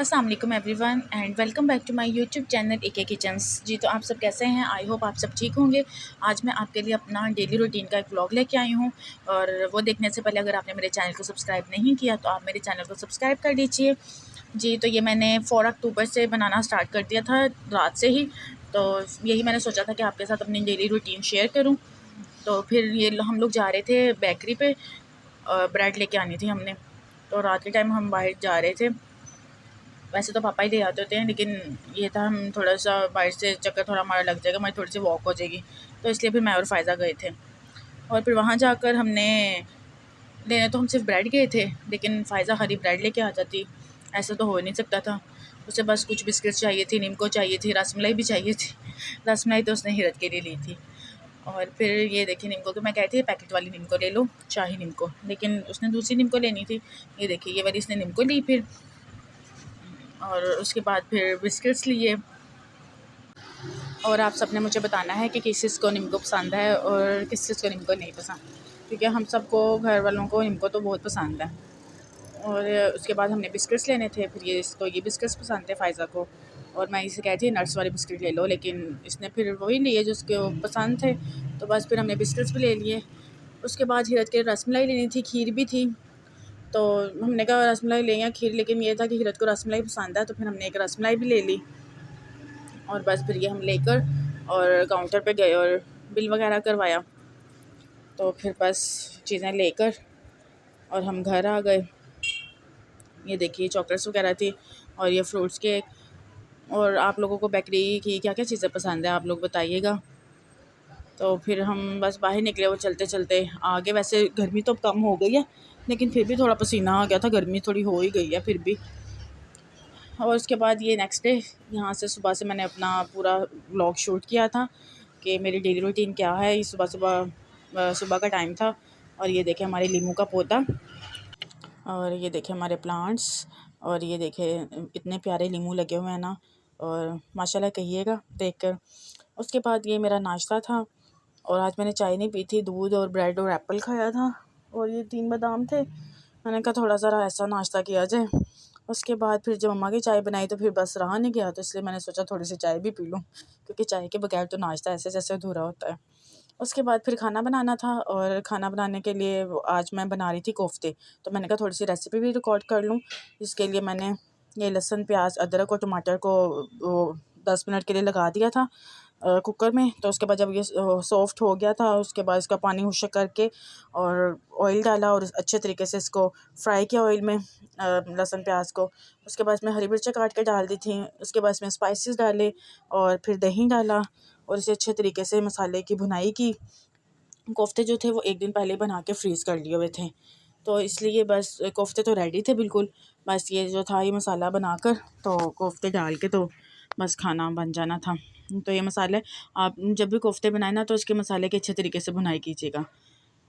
अस्सलाम वालेकुम everyone and welcome back to my YouTube channel AK kitchens. जी तो आप सब कैसे हैं? आई होप आप सब ठीक होंगे। आज मैं आपके लिए अपना डेली रूटीन का एक व्लॉग लेके आई हूँ और वो देखने से पहले अगर आपने मेरे चैनल को सब्सक्राइब नहीं किया तो आप मेरे चैनल को सब्सक्राइब कर दीजिए। जी तो ये मैंने 4 अक्टूबर से बनाना स्टार्ट कर दिया था, रात से ही। तो यही मैंने सोचा था कि आपके साथ अपनी डेली रूटीन शेयर करूँ। तो फिर ये हम लोग जा रहे थे बेकरी पे, ब्रेड लेके आनी थी हमने। तो रात के टाइम हम बाहर जा रहे थे। वैसे तो पापा ही ले आते होते हैं, लेकिन ये था हम थोड़ा सा बाहर से चक्कर थोड़ा हमारा लग जाएगा, हमारी थोड़ी सी वॉक हो जाएगी। तो इसलिए फिर मैं और फ़ायज़ा गए थे और फिर वहाँ जाकर हमने लेने तो हम सिर्फ ब्रेड गए थे, लेकिन फ़ायज़ा खाली ब्रेड लेके आ जाती, ऐसा तो हो नहीं सकता था। उसे बस कुछ बिस्किट्स चाहिए थी, निम्को चाहिए थी, रसमलाई भी चाहिए थी। रसमलाई तो उसने हिरत के लिए ली थी। और फिर ये देखिए निम्को, तो मैं कहती थी पैकेट वाली निम्को ले लो, शाही निम्को, लेकिन उसने दूसरी निम्को लेनी थी। ये देखिए ये वाली इसने निम्को ली फिर, और उसके बाद फिर बिस्किट्स लिए। और आप सबने मुझे बताना है कि किस चीज़ को निम्को पसंद है और किस चीज़ को निम्को नहीं पसंद, क्योंकि हम सबको घर वालों को निम्को तो बहुत पसंद है। और उसके बाद हमने बिस्किट्स लेने थे, फिर ये इसको ये बिस्किट्स पसंद थे फ़ायज़ा को, और मैं इसे कहती थी नट्स वाले बिस्किट ले लो, लेकिन इसने फिर वही लिए जो उसको पसंद थे। तो बस फिर हमने बिस्किट्स भी ले लिए। उसके बाद हिरत के रसमलाई लेनी थी, खीर भी थी। तो हमने कहा रसमलाई लें या खीर, लेकिन ये था कि हिरत को रसमलाई पसंद है, तो फिर हमने एक रसमलाई भी ले ली। और बस फिर ये हम लेकर और काउंटर पे गए और बिल वगैरह करवाया। तो फिर बस चीज़ें लेकर और हम घर आ गए। ये देखिए चॉकलेट्स वगैरह थी और ये फ्रूट्स केक। और आप लोगों को बेकरी की क्या क्या चीज़ें पसंद है आप लोग बताइएगा। तो फिर हम बस बाहर निकले और चलते चलते आगे। वैसे गर्मी तो कम हो गई है, लेकिन फिर भी थोड़ा पसीना आ गया था, गर्मी थोड़ी हो ही गई है फिर भी। और उसके बाद ये नेक्स्ट डे यहाँ से सुबह से मैंने अपना पूरा व्लॉग शूट किया था कि मेरी डेली रूटीन क्या है। ये सुबह सुबह सुबह का टाइम था और ये देखे हमारे लीमू का पौधा, और ये देखे हमारे प्लांट्स, और ये देखे इतने प्यारे लीमू लगे हुए हैं ना, और माशाल्लाह कहिएगा देखकर। उसके बाद ये मेरा नाश्ता था और आज मैंने चाय नहीं पी थी, दूध और ब्रेड और एप्पल खाया था, और ये 3 बादाम थे। मैंने कहा थोड़ा सा ऐसा नाश्ता किया जाए। उसके बाद फिर जब मम्मा की चाय बनाई तो फिर बस रहा नहीं गया, तो इसलिए मैंने सोचा थोड़ी सी चाय भी पी लूँ, क्योंकि चाय के बगैर तो नाश्ता ऐसे जैसे अधूरा होता है। उसके बाद फिर खाना बनाना था, और खाना बनाने के लिए आज मैं बना रही थी कोफ्ते। तो मैंने कहा थोड़ी सी रेसिपी भी रिकॉर्ड कर लूँ। इसके लिए मैंने ये लहसुन, प्याज, अदरक और टमाटर को वो 10 मिनट के लिए लगा दिया था कुकर में। तो उसके बाद जब ये सॉफ्ट हो गया था, उसके बाद इसका पानी हुशक करके और ऑयल डाला और अच्छे तरीके से इसको फ्राई किया ऑयल में, लहसुन प्याज को। उसके बाद इसमें हरी मिर्चें काट के डाल दी थी। उसके बाद इसमें स्पाइसेस डाले और फिर दही डाला और इसे अच्छे तरीके से मसाले की भुनाई की। कोफ्ते जो थे वो एक दिन पहले बना के फ्रीज़ कर लिए हुए थे, तो इसलिए बस कोफ्ते तो रेडी थे बिल्कुल। बस ये जो था ये मसाला बनाकर तो कोफ्ते डाल के तो बस खाना बन जाना था। तो ये मसाले आप जब भी कोफ्ते बनाए ना तो इसके मसाले की अच्छे तरीके से भुनाई कीजिएगा।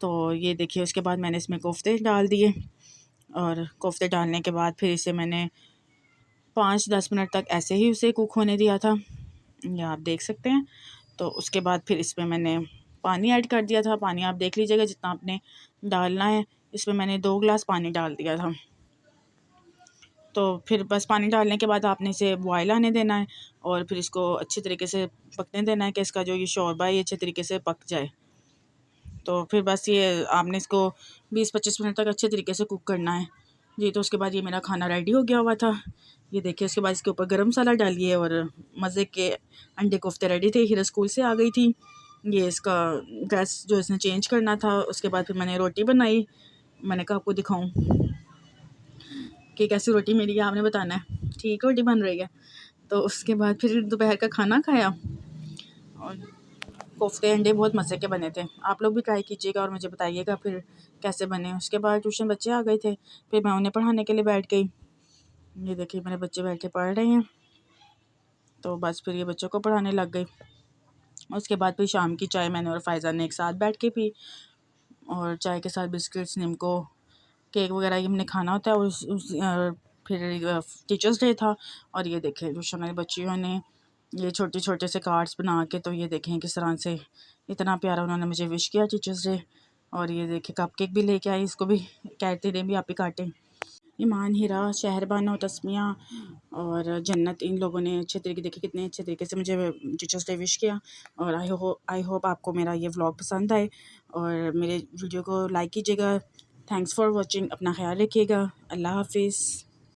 तो ये देखिए उसके बाद मैंने इसमें कोफ्ते डाल दिए, और कोफ्ते डालने के बाद फिर इसे मैंने 5-10 मिनट तक ऐसे ही उसे कुक होने दिया था, ये आप देख सकते हैं। तो उसके बाद फिर इसमें मैंने पानी ऐड कर दिया था। पानी आप देख लीजिएगा जितना आपने डालना है। इसमें मैंने 2 गिलास पानी डाल दिया था। तो फिर बस पानी डालने के बाद आपने इसे बॉयल आने देना है और फिर इसको अच्छे तरीके से पकने देना है कि इसका जो ये शोरबा है ये अच्छे तरीके से पक जाए। तो फिर बस ये आपने इसको 20-25 मिनट तक अच्छे तरीके से कुक करना है। जी तो उसके बाद ये मेरा खाना रेडी हो गया हुआ था। ये देखिए उसके बाद इसके ऊपर गरम मसाला डालिए और मज़े के अंडे कोफ्ते रेडी थे। हीरा स्कूल से आ गई थी। ये इसका ड्रेस जो इसने चेंज करना था। उसके बाद फिर मैंने रोटी बनाई। मैंने कहा आपको दिखाऊं कि कैसी रोटी मेरी है, आपने बताना है ठीक रोटी बन रही है। तो उसके बाद फिर दोपहर का खाना खाया और कोफ्ते अंडे बहुत मज़े के बने थे। आप लोग भी ट्राई कीजिएगा और मुझे बताइएगा फिर कैसे बने। उसके बाद ट्यूशन बच्चे आ गए थे, फिर मैं उन्हें पढ़ाने के लिए बैठ गई। ये देखिए मेरे बच्चे बैठ के पढ़ रहे हैं, तो बस फिर ये बच्चों को पढ़ाने लग गई। उसके बाद फिर शाम की चाय मैंने और फ़ायज़ा ने एक साथ बैठ के पी, और चाय के साथ बिस्किट्स, निम्को, केक वगैरह ये हमने खाना होता है। और फिर टीचर्स डे था, और ये देखें ट्यूशन वाली बच्चियों ने ये छोटे छोटे से कार्ड्स बना के, तो ये देखें किस तरह से इतना प्यारा उन्होंने मुझे विश किया टीचर्स डे। और ये देखिए कप केक भी लेके आई, इसको भी कहते रहे भी आप ही काटें। ईमान, हिरा, शहरबानो, तस्मिया और जन्नत, इन लोगों ने अच्छे तरीके देखिए कितने अच्छे तरीके से मुझे टीचर्स डे विश किया। और आई होप आपको मेरा ये व्लॉग पसंद आए और मेरे वीडियो को लाइक कीजिएगा। Thanks for watching. अपना ख्याल रखिएगा। अल्लाह हाफिज़।